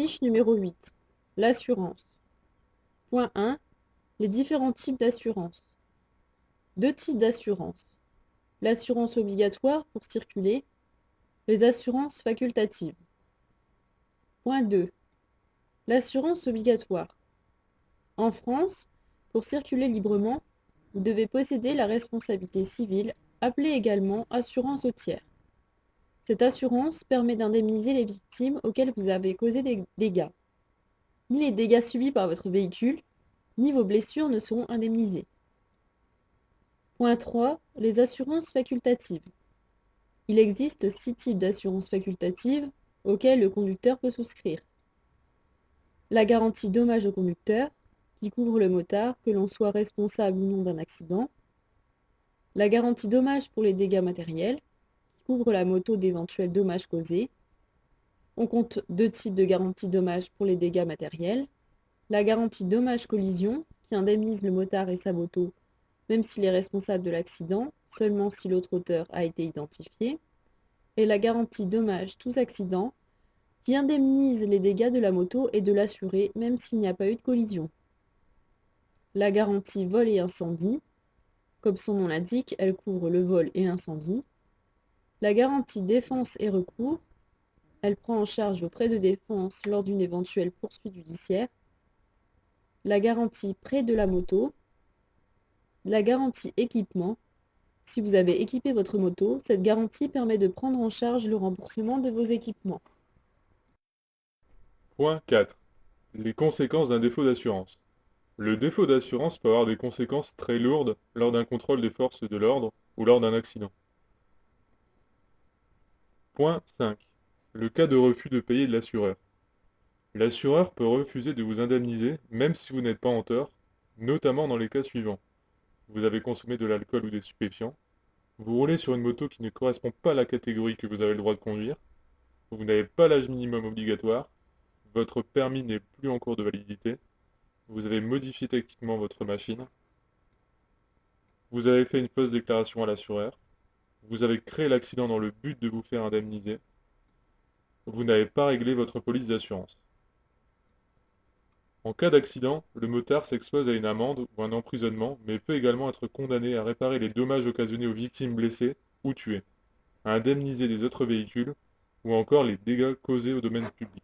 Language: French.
Fiche numéro 8. L'assurance. Point 1. Les différents types d'assurance. Deux types d'assurance. L'assurance obligatoire pour circuler, les assurances facultatives. Point 2. L'assurance obligatoire. En France, pour circuler librement, vous devez posséder la responsabilité civile, appelée également assurance au tiers. Cette assurance permet d'indemniser les victimes auxquelles vous avez causé des dégâts. Ni les dégâts subis par votre véhicule, ni vos blessures ne seront indemnisés. Point 3. Les assurances facultatives. Il existe 6 types d'assurances facultatives auxquelles le conducteur peut souscrire. La garantie dommage au conducteur, qui couvre le motard, que l'on soit responsable ou non d'un accident. La garantie dommage pour les dégâts matériels, qui couvre la moto d'éventuels dommages causés. On compte 2 types de garantie dommage pour les dégâts matériels. La garantie dommage collision, qui indemnise le motard et sa moto, même s'il est responsable de l'accident, seulement si l'autre auteur a été identifié. Et la garantie dommage tous accidents, qui indemnise les dégâts de la moto et de l'assuré, même s'il n'y a pas eu de collision. La garantie vol et incendie, comme son nom l'indique, elle couvre le vol et l'incendie. La garantie défense et recours, elle prend en charge vos frais de défense lors d'une éventuelle poursuite judiciaire. La garantie prêt de la moto. La garantie équipement. Si vous avez équipé votre moto, cette garantie permet de prendre en charge le remboursement de vos équipements. Point 4. Les conséquences d'un défaut d'assurance. Le défaut d'assurance peut avoir des conséquences très lourdes lors d'un contrôle des forces de l'ordre ou lors d'un accident. Point 5. Le cas de refus de payer de l'assureur. L'assureur peut refuser de vous indemniser même si vous n'êtes pas en tort, notamment dans les cas suivants. Vous avez consommé de l'alcool ou des stupéfiants, vous roulez sur une moto qui ne correspond pas à la catégorie que vous avez le droit de conduire, vous n'avez pas l'âge minimum obligatoire, votre permis n'est plus en cours de validité, vous avez modifié techniquement votre machine, vous avez fait une fausse déclaration à l'assureur, vous avez créé l'accident dans le but de vous faire indemniser, vous n'avez pas réglé votre police d'assurance. En cas d'accident, le motard s'expose à une amende ou un emprisonnement, mais peut également être condamné à réparer les dommages occasionnés aux victimes blessées ou tuées, à indemniser des autres véhicules, ou encore les dégâts causés au domaine public.